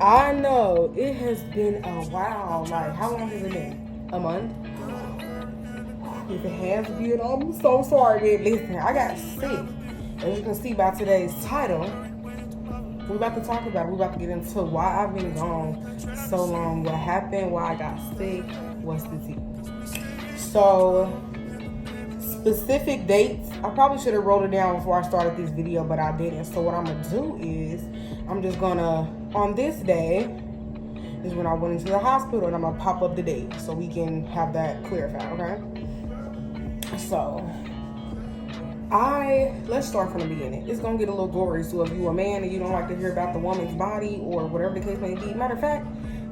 I know it has been a while. Like, how long has it been? A month? If it has been, I'm so sorry, babe. Listen, I got sick. As you can see by today's title, we're about to talk about it. We're about to get into why I've been gone so long, what happened, why I got sick, what's the tea. So, specific dates, I probably should have wrote it down before I started this video, but I didn't. So what I'm gonna do is, I'm just gonna, on this day, is when I went into the hospital, and I'm gonna pop up the date so we can have that clarified, okay? So, let's start from the beginning. It's gonna get a little gory, so if you a man and you don't like to hear about the woman's body or whatever the case may be, matter of fact,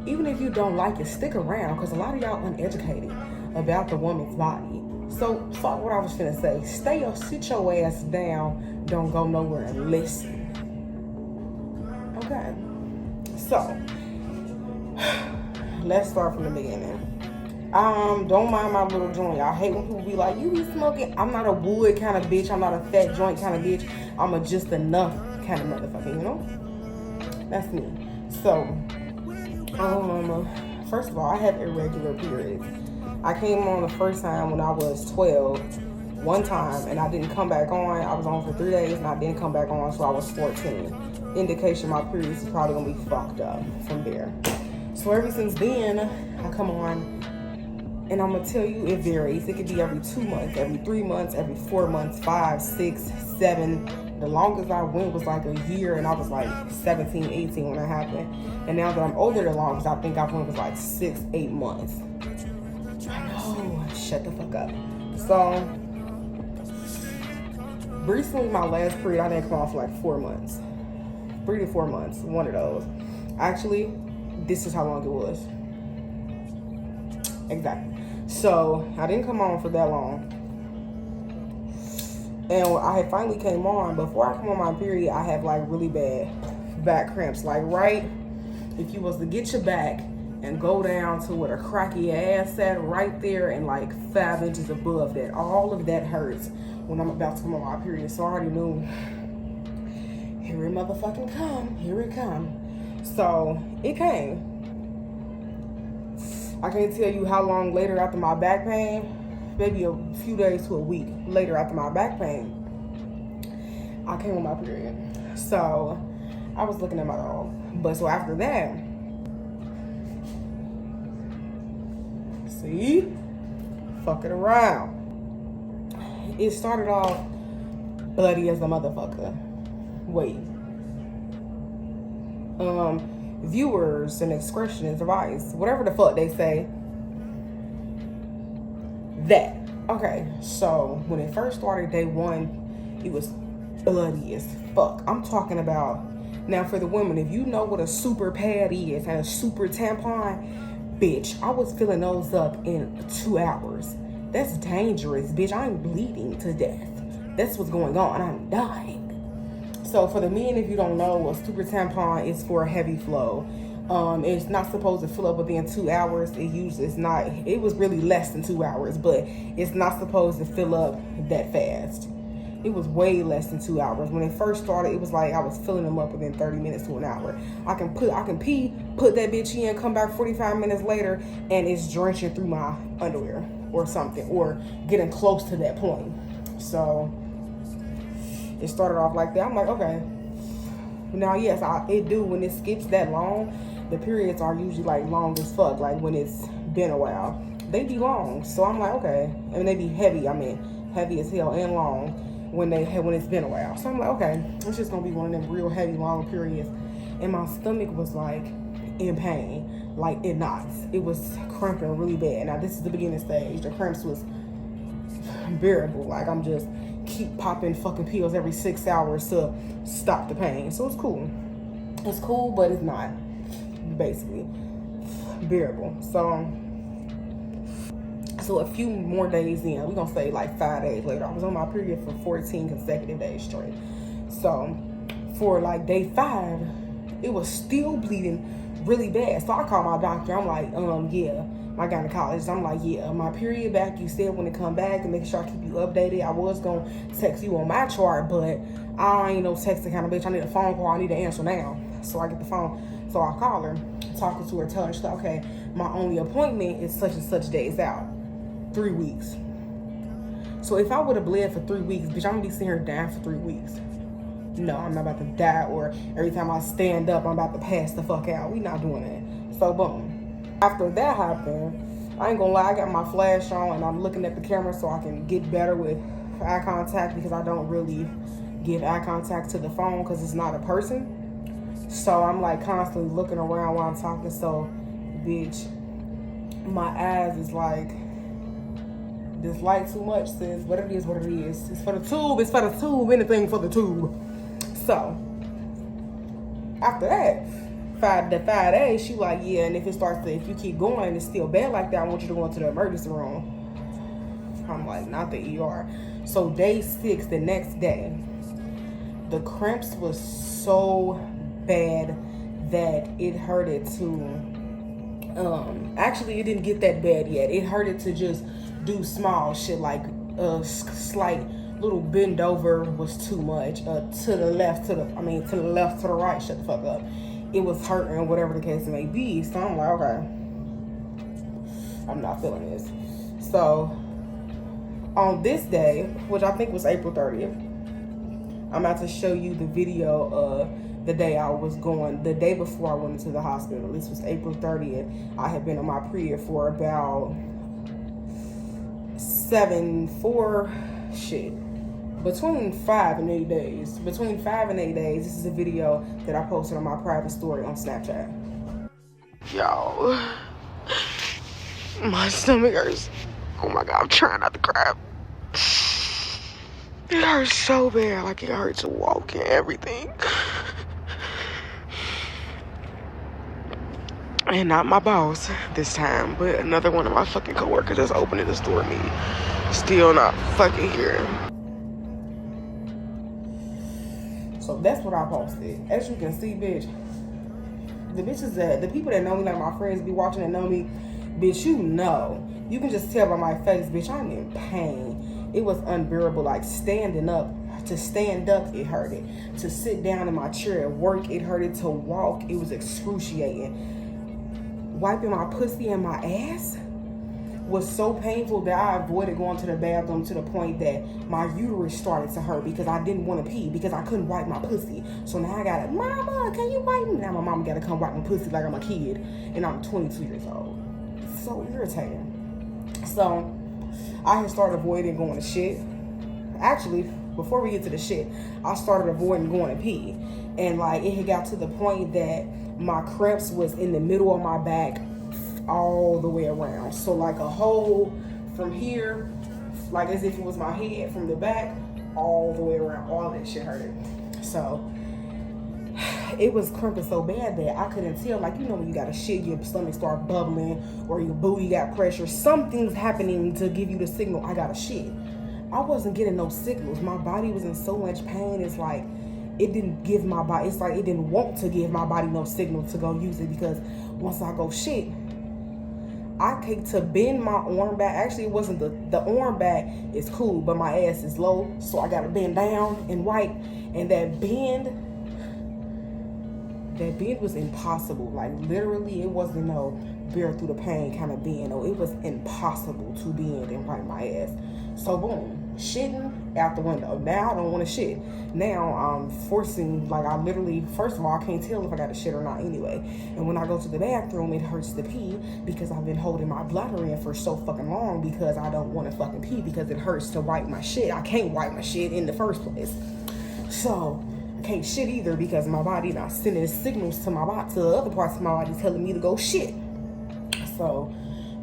even if you don't like it, stick around, because a lot of y'all uneducated about the woman's body. So, fuck what I was finna say. Sit your ass down, don't go nowhere and listen. Okay, so, let's start from the beginning. Don't mind my little joint. I hate when people be like, you be smoking. I'm not a wood kind of bitch. I'm not a fat joint kind of bitch. I'm a just enough kind of motherfucker, you know? That's me. So, first of all, I have irregular periods. I came on the first time when I was 12, one time, and I didn't come back on. I was on for 3 days, and I didn't come back on, so I was 14. Indication my periods is probably gonna be fucked up from there. So ever since then, I come on, and I'm gonna tell you, it varies. It could be every 2 months, every 3 months, every 4 months, 5, 6, 7. The longest I went was like a year, and I was like 17, 18 when it happened. And now that I'm older, the longest I think I went was like 6, 8 months. I know, shut the fuck up. So, recently my last period, I didn't come on for like 4 months. 3 to 4 months, one of those. Actually, this is how long it was. Exactly. So, I didn't come on for that long. And when I finally came on, before I come on my period, I have like really bad back cramps. Like right, if you was to get your back and go down to where the crack of your ass at, right there and like 5 inches above that, all of that hurts when I'm about to come on my period. So I already knew, here it motherfucking come, here it come. So it came. I can't tell you how long later after my back pain, maybe a few days to a week later after my back pain, I came on my period. So I was looking at my dog. But so after that, see, fuck it around. It started off bloody as a motherfucker. Wait. Viewers and expression and device, whatever the fuck they say. That. Okay, so when it first started, day 1, it was bloody as fuck. I'm talking about, now for the women, if you know what a super pad is and a super tampon, bitch, I was filling those up in 2 hours. That's dangerous, bitch. I'm bleeding to death. That's what's going on. I'm dying. So for the men, if you don't know, a super tampon is for a heavy flow. It's not supposed to fill up within 2 hours. It was really less than 2 hours, but it's not supposed to fill up that fast. It was way less than 2 hours. When it first started, it was like I was filling them up within 30 minutes to an hour. I can pee, put that bitch in, come back 45 minutes later, and it's drenching through my underwear or something, or getting close to that point. So it started off like that. I'm like, okay. Now, yes, it do. When it skips that long, the periods are usually like long as fuck. Like when it's been a while, they be long. So I'm like, okay. And they be heavy. I mean, heavy as hell and long when it's been a while. So I'm like, okay, it's just gonna be one of them real heavy, long periods. And my stomach was like in pain, like in knots. It was cramping really bad. Now this is the beginning stage. The cramps was bearable. Like I'm just keep popping fucking pills every 6 hours to stop the pain. So it's cool. It's cool, but it's not basically bearable. So a few more days in, we're gonna say like 5 days later, I was on my period for 14 consecutive days straight. So for like day 5, it was still bleeding really bad. So I called my doctor. I'm like, yeah, my gynecologist. I'm like, yeah, my period back, you said when it come back and make sure I keep you updated. I was gonna text you on my chart, but I ain't no texting kind of bitch. I need a phone call. I need to answer now. So I get the phone. So I call her, talking to her, telling her, she's like, okay, my only appointment is such and such days out, 3 weeks. So if I would have bled for 3 weeks, bitch, I'm gonna be sitting here dying for 3 weeks. No, I'm not about to die, or every time I stand up, I'm about to pass the fuck out. We not doing that. So boom. After that happened, I ain't gonna lie, I got my flash on and I'm looking at the camera so I can get better with eye contact, because I don't really give eye contact to the phone because it's not a person. So I'm like constantly looking around while I'm talking. So bitch, my eyes is like, this light too much, sis. What it is, what it is. It's for the tube, it's for the tube, anything for the tube. So after that, 5 days, she like, yeah, and if you keep going and it's still bad like that, I want you to go into the emergency room. I'm like, not the ER. So day 6, the next day, the cramps was so bad that it hurted to, actually it didn't get that bad yet. It hurted to just do small shit, like a slight little bend over was too much. To the left, to the right, shut the fuck up. It was hurting, whatever the case may be. So I'm like, okay, I'm not feeling this. So on this day, which I think was April 30th, I'm about to show you the video of the day I was going, the day before I went into the hospital. This was April 30th. I had been on my period for about between 5 and 8 days. Between 5 and 8 days. This is a video that I posted on my private story on Snapchat. Y'all, my stomach hurts. Oh my God, I'm trying not to cry. It hurts so bad, like it hurts to walk and everything. And not my boss this time, but another one of my fucking coworkers that's opening the store me. Still not fucking here. So that's what I posted. As you can see, bitch, the people that know me, like my friends be watching and know me, bitch, you know. You can just tell by my face, bitch, I'm in pain. It was unbearable, like standing up. To stand up, it hurted. To sit down in my chair at work, it hurted. To walk, it was excruciating. Wiping my pussy and my ass was so painful that I avoided going to the bathroom, to the point that my uterus started to hurt because I didn't want to pee because I couldn't wipe my pussy. So now I gotta, mama, can you wipe me? Now my mama gotta come wipe my pussy like I'm a kid, and I'm 22 years old. It's so irritating. So I had started avoiding going to shit. Actually, before we get to the shit, I started avoiding going to pee. And like, it had got to the point that my cramps was in the middle of my back all the way around. So like a hole from here, like as if it was my head, from the back all the way around. All that shit hurted. So it was cramping so bad that I couldn't tell. Like, you know when you got a shit, your stomach start bubbling, or your booty got pressure. Something's happening to give you the signal, I got a shit. I wasn't getting no signals. My body was in so much pain. It's like it didn't give my body, it's like it didn't want to give my body no signal to go use it, because once I go shit, I came to bend my arm back. Actually, it wasn't the arm back is cool, but my ass is low, so I gotta bend down and wipe. And that bend was impossible. Like literally, it wasn't no bear through the pain kind of bend. No, it was impossible to bend and wipe my ass. So boom, shitting out the window. Now I don't want to shit. Now I'm forcing, like I literally, first of all, I can't tell if I got to shit or not anyway. And when I go to the bathroom, it hurts to pee because I've been holding my bladder in for so fucking long, because I don't want to fucking pee because it hurts to wipe my shit. I can't wipe my shit in the first place. So I can't shit either because my body not sending signals to my body, to the other parts of my body telling me to go shit. So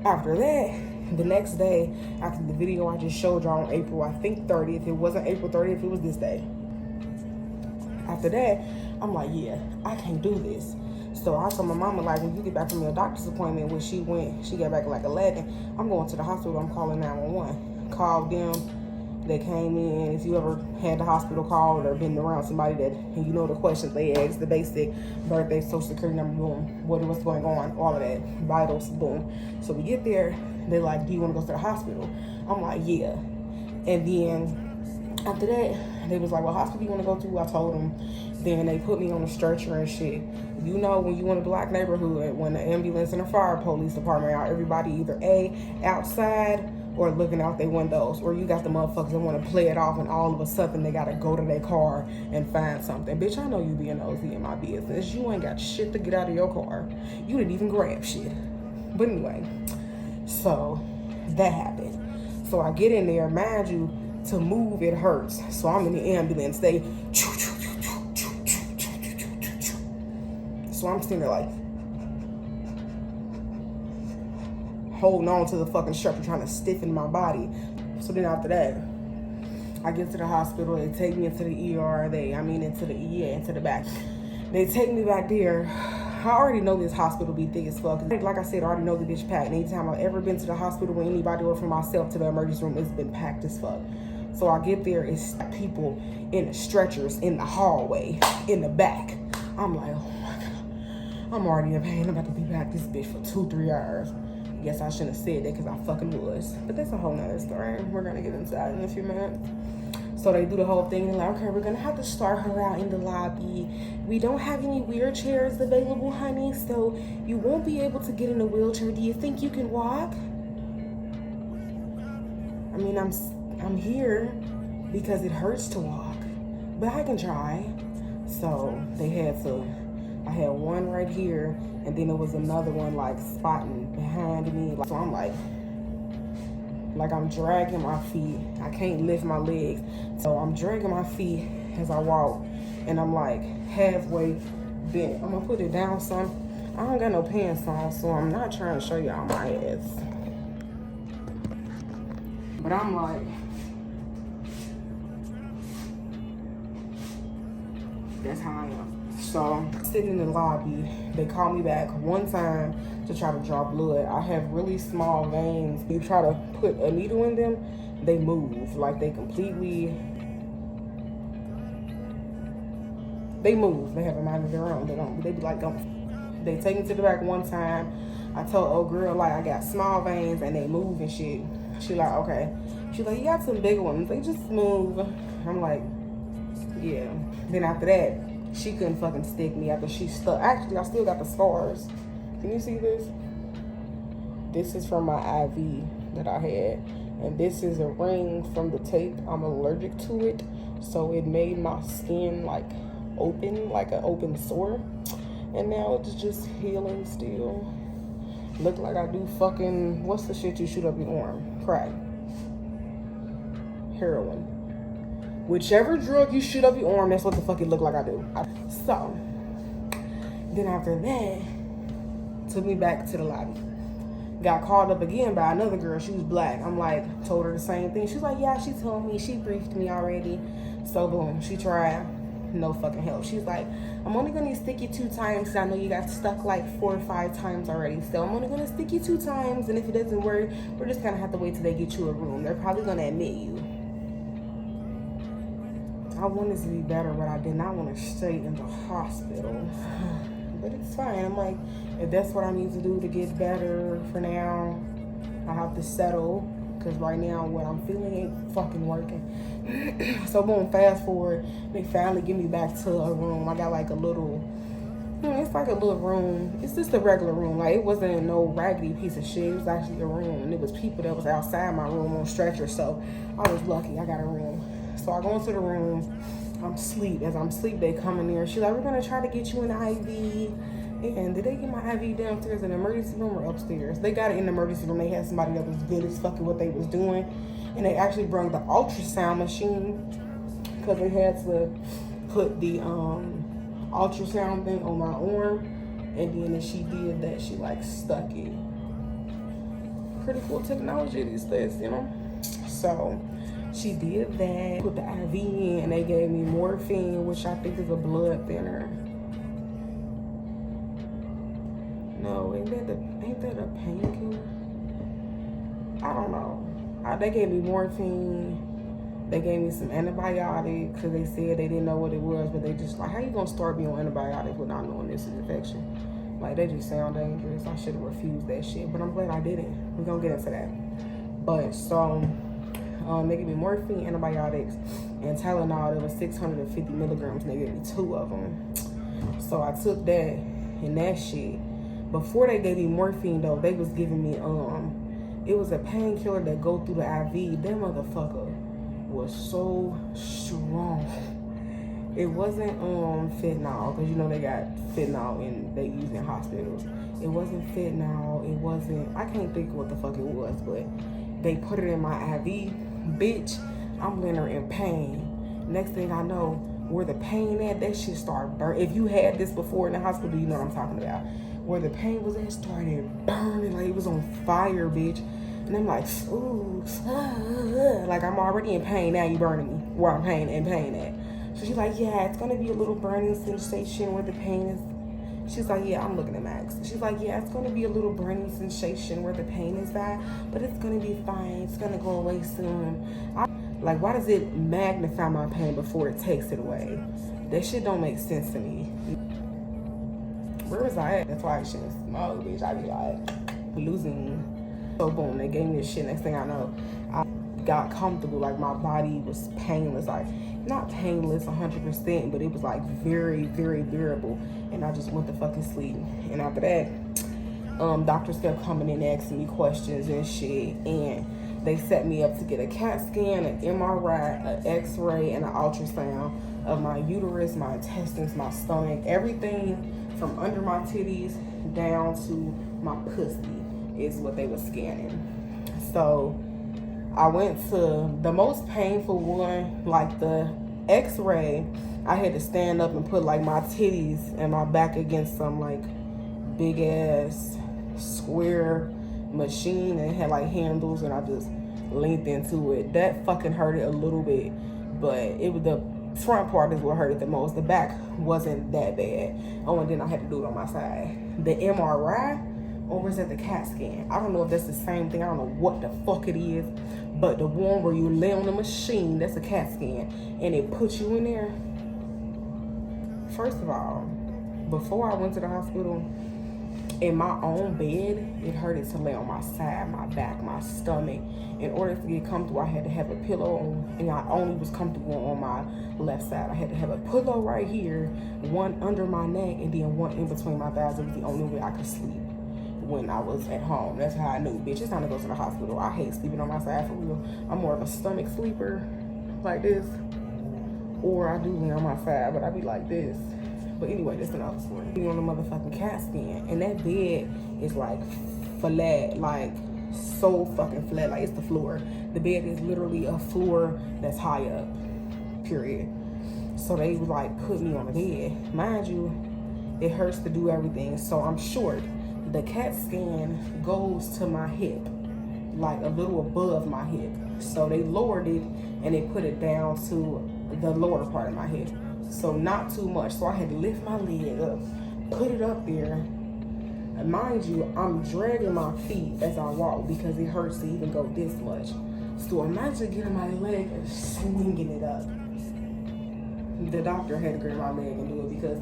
after that, the next day, after the video I just showed y'all on April, I think 30th, it wasn't April 30th, it was this day. After that, I'm like, yeah, I can't do this. So I told my mama, like, when you get back from your doctor's appointment, when she got back at like 11, I'm going to the hospital, I'm calling 911. Called them, they came in. If you ever had the hospital called or been around somebody that, and you know the questions they ask, the basic birthday, social security number, boom, what's going on, all of that, vitals, boom. So we get there, they're like, do you want to go to the hospital? I'm like, yeah. And then After that, they was like, what hospital you want to go to? I told them. Then they put me on a stretcher and shit. You know, when you in a black neighborhood, when the ambulance and the fire police department are everybody either outside or looking out their windows, or you got the motherfuckers that want to play it off and all of a sudden they got to go to their car and find something. Bitch, I know you being nosy in my business. You ain't got shit to get out of your car. You didn't even grab shit. But anyway, so that happened. So I get in there, mind you, to move it hurts. So I'm in the ambulance. They so I'm sitting there like holding on to the fucking stretcher, trying to stiffen my body. So then after that, I get to the hospital. They take me into the ER. Into the EA, into the back. They take me back there. I already know this hospital be thick as fuck. Like I said, I already know the bitch packed. Anytime I've ever been to the hospital with anybody or for myself to the emergency room, it's been packed as fuck. So I get there, it's people in the stretchers, in the hallway, in the back. I'm like, oh my God. I'm already in pain. I'm about to be back this bitch for 2-3 hours. I guess I shouldn't have said that because I fucking was. But that's a whole nother story. We're going to get into that in a few minutes. So they do the whole thing. They're like, okay, we're going to have to start her out in the lobby. We don't have any wheelchairs available, honey, so you won't be able to get in a wheelchair. Do you think you can walk? I mean, I'm here because it hurts to walk, but I can try. So I had one right here, and then there was another one like spotting behind me. So I'm like I'm dragging my feet. I can't lift my legs. So I'm dragging my feet as I walk, and I'm like halfway bent. I'm gonna put it down some. I don't got no pants on, so I'm not trying to show y'all my ass. But I'm like, that's how I am. So sitting in the lobby, they call me back one time to try to draw blood. I have really small veins. You try to put a needle in them, they move. Like they completely, they move. They have a mind of their own. They be like, don't. They take me to the back one time. I told old girl, like, I got small veins and they move and shit. She like, okay. She like, you got some big ones. They just move. I'm like, yeah. Then after that, she couldn't fucking stick me after she stuck. Actually, I still got the scars. Can you see this? This is from my IV that I had. And this is a ring from the tape. I'm allergic to it. So it made my skin like open, like an open sore. And now it's just healing still. Look like I do fucking, what's the shit you shoot up your arm? Crack. Heroin. Whichever drug you shoot up your arm, that's what the fuck it look like I do. So, then after that, took me back to the lobby. Got called up again by another girl. She was black. I'm like, told her the same thing. She's like, yeah, she told me. She briefed me already. So, boom, she tried. No fucking help. She's like, I'm only gonna stick you 2 times because I know you got stuck like 4 or 5 times already. So I'm only gonna stick you 2 times, and if it doesn't work, we're just gonna have to wait till they get you a room. They're probably gonna admit you. I wanted to be better, but I did not want to stay in the hospital. But it's fine. I'm like, if that's what I need to do to get better for now, I have to settle. Because right now, what I'm feeling ain't fucking working. So boom, fast forward, they finally get me back to a room. I got like a little, it's like a little room. It's just a regular room. Like, it wasn't no raggedy piece of shit. It was actually a room. And it was people that was outside my room on stretchers. So I was lucky I got a room. So I go into the room. I'm asleep. As I'm asleep, they come in there. She's like, we're going to try to get you an IV. And did they get my IV downstairs in the emergency room or upstairs? They got it in the emergency room. They had somebody that was good as fucking what they was doing. And they actually brought the ultrasound machine because they had to put the ultrasound thing on my arm. And then as she did that, she like stuck it. Pretty cool technology these days, you know? So she did that, put the IV in, and they gave me morphine, which I think is a blood thinner. No, ain't that a painkiller? I don't know. They gave me morphine. They gave me some antibiotics because they said they didn't know what it was, but they just like, how you gonna start me on antibiotics without knowing this is infection? Like, they just sound dangerous. I should have refused that shit, but I'm glad I didn't. We're gonna get into that. But so They gave me morphine, antibiotics, and Tylenol. It was 650 milligrams, and they gave me 2 of them. So I took that and that shit. Before they gave me morphine, though, they was giving me, it was a painkiller that go through the IV. That motherfucker was so strong. It wasn't fentanyl, because you know they got fentanyl and they use in hospitals. It wasn't fentanyl. It wasn't, I can't think what the fuck it was, but they put it in my IV. Bitch, I'm laying there in pain. Next thing I know, where the pain at, that shit started burning. If you had this before in the hospital, you know what I'm talking about. Where the pain was at started burning, like it was on fire, bitch. And I'm like, ooh, like I'm already in pain, now you burning me where I'm in pain at. So she's like, yeah, it's gonna be a little burning sensation where the pain is. She's like, yeah, I'm looking at Max. She's like, yeah, it's gonna be a little burning sensation where the pain is at, but it's gonna be fine. It's gonna go away soon. Like, why does it magnify my pain before it takes it away? That shit don't make sense to me. Where was I at? That's why I shouldn't smoke, bitch. I be like losing. So boom, they gave me this shit. Next thing I know, I got comfortable. Like my body was painless. Like not painless 100%, but it was like very, very bearable. And I just went to fucking sleep. And after that, doctors kept coming in asking me questions and shit. And they set me up to get a CAT scan, an MRI, an X-ray, and an ultrasound of my uterus, my intestines, my stomach, everything from under my titties down to my pussy is what they were scanning. So I went to the most painful one, like the X-ray. I had to stand up and put like my titties and my back against some like big ass square machine, and it had like handles, and I just leaned into it. That fucking hurted a little bit, but it was the front part is what hurted the most. The back wasn't that bad. Oh, and then I had to do it on my side. The MRI, or was that the CAT scan? I don't know if that's the same thing. I don't know what the fuck it is, but the one where you lay on the machine, that's a CAT scan, and it puts you in there. First of all, before I went to the hospital, in my own bed, it hurted to lay on my side, my back, my stomach. In order to get comfortable, I had to have a pillow on, and I only was comfortable on my left side. I had to have a pillow right here, one under my neck, and then one in between my thighs. It was the only way I could sleep when I was at home. That's how I knew, bitch, it's time to go to the hospital. I hate sleeping on my side, for real. I'm more of a stomach sleeper, like this, or I do lay on my side, but I be like this. But anyway, that's another story. Be on the motherfucking CAT scan, and that bed is like flat, like so fucking flat, like it's the floor. The bed is literally a floor that's high up, period. So they like put me on the bed. Mind you, it hurts to do everything, so I'm short. The CAT scan goes to my hip, like a little above my hip. So they lowered it and they put it down to the lower part of my hip. So not too much. So I had to lift my leg up, put it up there. And mind you, I'm dragging my feet as I walk because it hurts to even go this much. So imagine getting my leg and swinging it up. The doctor had to grab my leg and do it because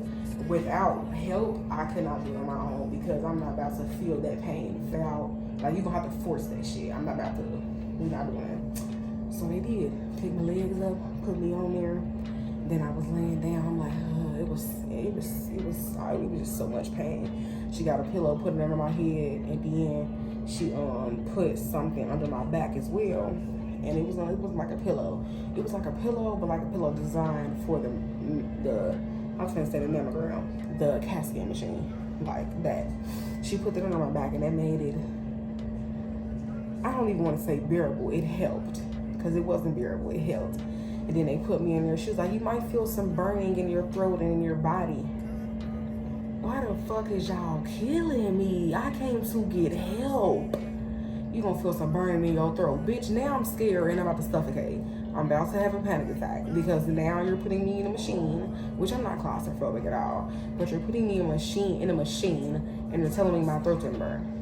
without help, I could not do it on my own because I'm not about to feel that pain without, like, you're gonna have to force that shit. I'm not about to, we're not doing it. So they did. Pick my legs up, put me on there. Then I was laying down. I'm like, it was just so much pain. She got a pillow, put it under my head, and then she put something under my back as well. And it wasn't like a pillow. It was like a pillow, but like a pillow designed for the I was gonna say the mammogram, the CAT scan machine, like that. She put it under my back, and that made it, I don't even want to say bearable. It helped, because it wasn't bearable. It helped. And then they put me in there. She was like, you might feel some burning in your throat and in your body. Why the fuck is y'all killing me? I came to get help. You gonna feel some burning in your throat. Bitch, now I'm scared and I'm about to suffocate. I'm about to have a panic attack because now you're putting me in a machine, which I'm not claustrophobic at all, but you're putting me in a machine and you're telling me my throat's gonna burn.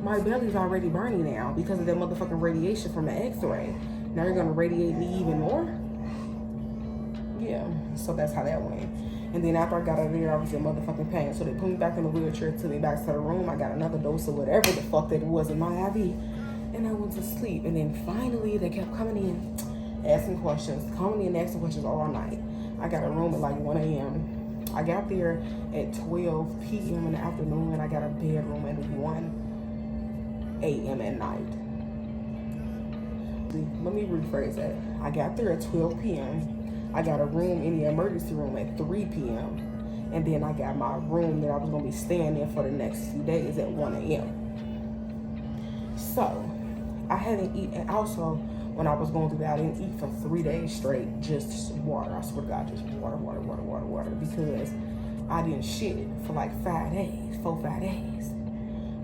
My belly's already burning now because of that motherfucking radiation from the X-ray. Now you're gonna radiate me even more? Yeah, so that's how that went. And then after I got out of there, I was in motherfucking pain. So they put me back in the wheelchair, took me back to the room. I got another dose of whatever the fuck that was in my IV. and I went to sleep. And then finally they kept coming in, asking questions all night. I got a room at like 1 a.m. I got there at 12 p.m. in the afternoon, and I got a bedroom at 1 a.m. at night. Let me rephrase that. I got there at 12 p.m. I got a room in the emergency room at 3 p.m. And then I got my room that I was gonna be staying in for the next few days at 1 a.m. So I hadn't eaten, and also when I was going through that, I didn't eat for 3 days straight, just water. I swear to God, just water, because I didn't shit for like 5 days, 4-5 days.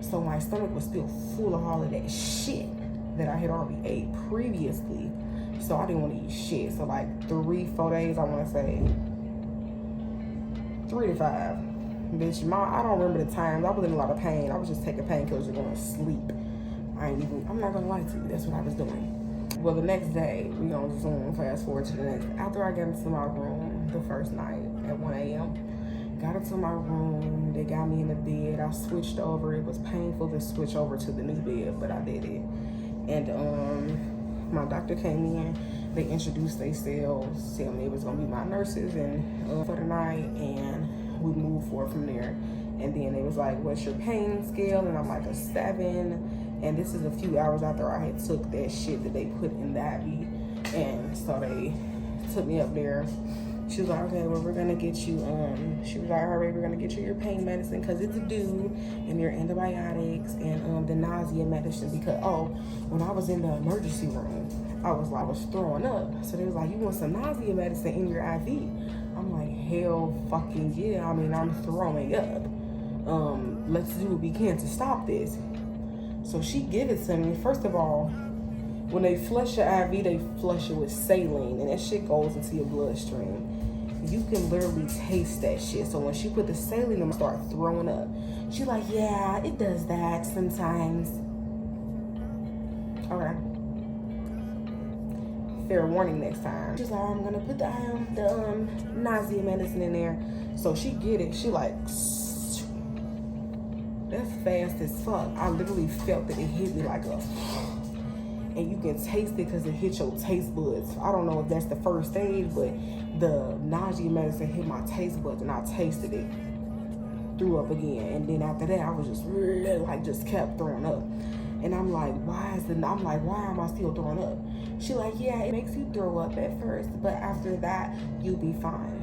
So my stomach was still full of all of that shit that I had already ate previously. So I didn't want to eat shit. So like 3-4 days, I want to say 3 to 5. Bitch, I don't remember the times. I was in a lot of pain. I was just taking painkillers and going to sleep. I'm not gonna lie to you, that's what I was doing. Well, the next day, we gonna zoom, fast forward to the next. After I got into my room the first night at 1 a.m., got into my room, they got me in the bed, I switched over. It was painful to switch over to the new bed, but I did it. And my doctor came in, they introduced themselves, telling me it was gonna be my nurses and for the night, and we moved forward from there. And then they was like, what's your pain scale? And I'm like, a 7. And this is a few hours after I had took that shit that they put in the IV. And so they took me up there. She was like, okay, well, we're gonna get you, she was like, all right, we're gonna get you your pain medicine because it's due, and your antibiotics, and the nausea medicine, because, when I was in the emergency room, I was throwing up. So they was like, you want some nausea medicine in your IV? I'm like, hell fucking yeah. I mean, I'm throwing up. Let's do what we can to stop this. So she give it to me. First of all, when they flush your IV, they flush it with saline, and that shit goes into your bloodstream. You can literally taste that shit. So when she put the saline in, I start throwing up. She like, yeah, it does that sometimes. Okay. Fair warning next time. She's like, I'm gonna put the nausea medicine in there. So she get it. She like, that's fast as fuck. I literally felt that it hit me like a, and you can taste it because it hit your taste buds. I don't know if that's the first stage, but the nausea medicine hit my taste buds and I tasted it. Threw up again. And then after that, I was just really just kept throwing up. And I'm like, why am I still throwing up? She like, yeah, it makes you throw up at first, but after that, you'll be fine.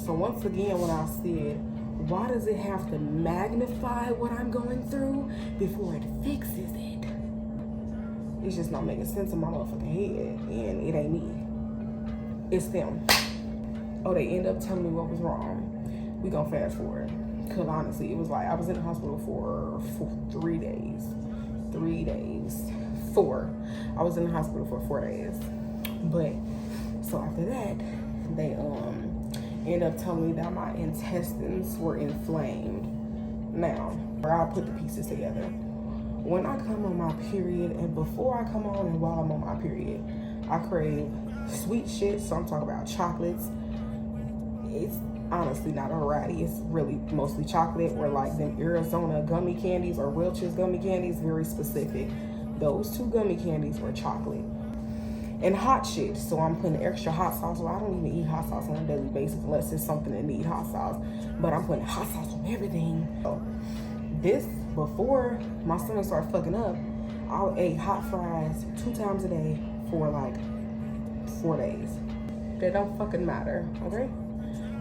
So once again, when I said, why does it have to magnify what I'm going through before it fixes it? It's just not making sense in my motherfucking head, and it ain't me. It's them. Oh, they end up telling me what was wrong. We gonna fast forward. Cause honestly, it was like I was in the hospital for 3 days. 3 days. 4. I was in the hospital for 4 days. But so after that, they ended up telling me that my intestines were inflamed. Now, where I put the pieces together. When I come on my period, and before I come on and while I'm on my period, I crave sweet shit. So I'm talking about chocolates. It's honestly not a variety. It's really mostly chocolate, or like them Arizona gummy candies or Welch's gummy candies, very specific. Those 2 gummy candies were chocolate. And hot shit. So I'm putting extra hot sauce. Well, I don't even eat hot sauce on a daily basis unless it's something that needs hot sauce. But I'm putting hot sauce on everything. So this, before my stomach started fucking up, I ate hot fries 2 times a day for like 4 days. That don't fucking matter, okay?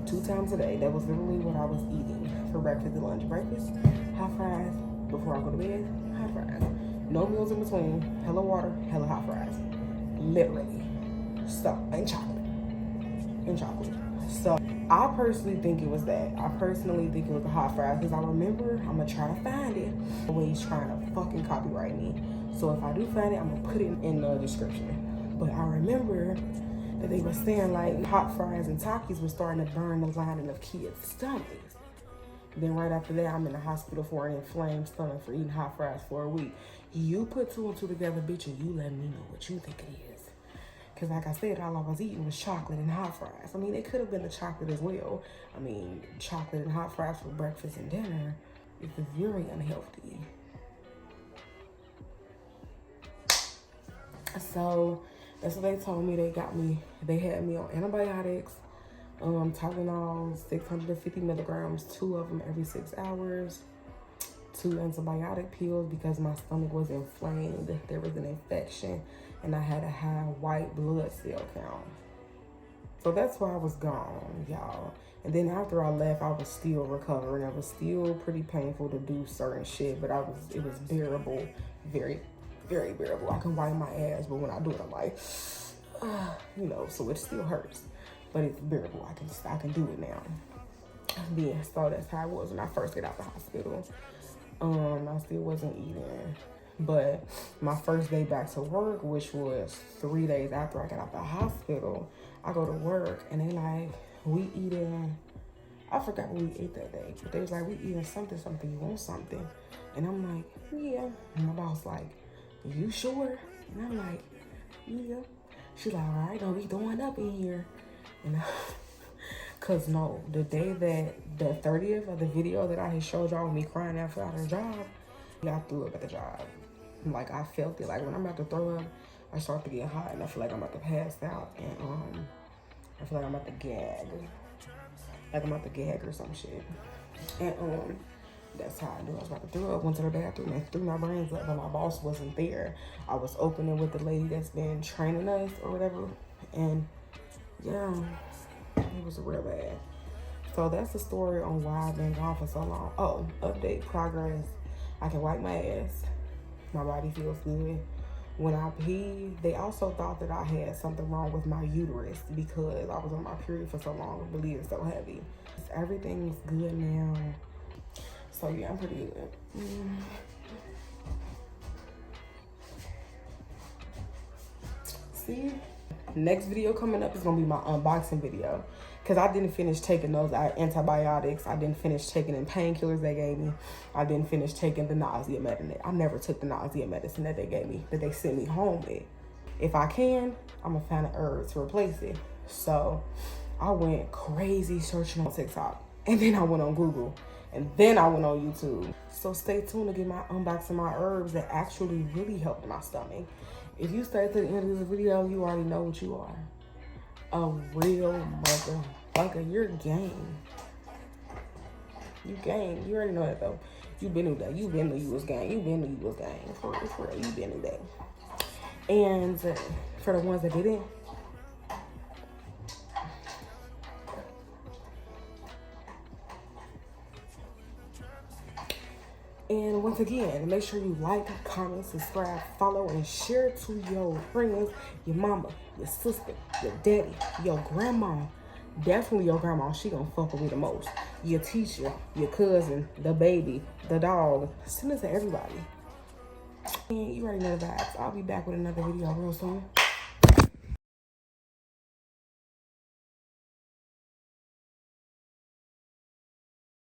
2 times a day. That was literally what I was eating for breakfast and lunch. Breakfast, hot fries. Before I go to bed, hot fries. No meals in between. Hella water, hella hot fries. Literally. So, and chocolate. So, I personally think it was that. I personally think it was the hot fries, because I remember, I'm gonna try to find it. When he's trying to fucking copyright me. So if I do find it, I'm gonna put it in the description. But I remember that they were saying like hot fries and Takis were starting to burn the lining of kids' stomachs. Then right after that, I'm in the hospital for an inflamed stomach for eating hot fries for a week. You put 2 and 2 together, bitch, and you let me know what you think it is. Because like I said, all I was eating was chocolate and hot fries. I mean, it could have been the chocolate as well. I mean, chocolate and hot fries for breakfast and dinner is very unhealthy. So that's what they told me. They had me on antibiotics, Tylenol, 650 milligrams, 2 of them every 6 hours, 2 antibiotic pills because my stomach was inflamed. There was an infection and I had a high white blood cell count. So that's why I was gone, y'all. And then after I left, I was still recovering. It was still pretty painful to do certain shit, but it was bearable, very, very bearable. I can wipe my ass, but when I do it, I'm like, you know, so it still hurts, but it's bearable. I can do it now. Yeah, so that's how it was when I first got out the hospital. I still wasn't eating, but my first day back to work, which was 3 days after I got out the hospital, I go to work and they like, we eating, I forgot what we ate that day, but they was like, we eating something, you want something? And I'm like, yeah. And my boss like, you sure? And I'm like, yeah. She's like, all right, don't be throwing up in here. And cause no, the day that the 30th of the video that I had showed y'all me crying after I got a job, I threw up at the job. Like I felt it, like when I'm about to throw up, I start to get hot and I feel like I'm about to pass out, and I feel like I'm about to gag. Like I'm about to gag or some shit. And that's how I knew I was about to throw up. Went to the bathroom and threw my brains up, but my boss wasn't there. I was opening with the lady that's been training us or whatever. And yeah, it was real bad. So that's the story on why I've been gone for so long. Oh, update progress. I can wipe my ass. My body feels good. When I pee, they also thought that I had something wrong with my uterus because I was on my period for so long, bleeding so heavy. Everything's good now. So yeah, I'm pretty good. See? Next video coming up is gonna be my unboxing video. Cause I didn't finish taking those antibiotics. I didn't finish taking the painkillers they gave me. I didn't finish taking the nausea medicine. I never took the nausea medicine that they gave me, that they sent me home with. If I can, I'm gonna find an herb to replace it. So I went crazy searching on TikTok. And then I went on Google. And then I went on YouTube. So stay tuned to get my unboxing my herbs that actually really helped my stomach. If you stay to the end of this video, you already know what you are. A real motherfucker. You're game. You game. You already know that though. You been knew that. You been knew you was game. You been knew you was game. For real. You been knew that. And for the ones that didn't, and once again, make sure you like, comment, subscribe, follow, and share to your friends, your mama, your sister, your daddy, your grandma. Definitely your grandma. She gonna fuck with me the most. Your teacher, your cousin, the baby, the dog. Send it to everybody. And you already know the vibes. I'll be back with another video real soon.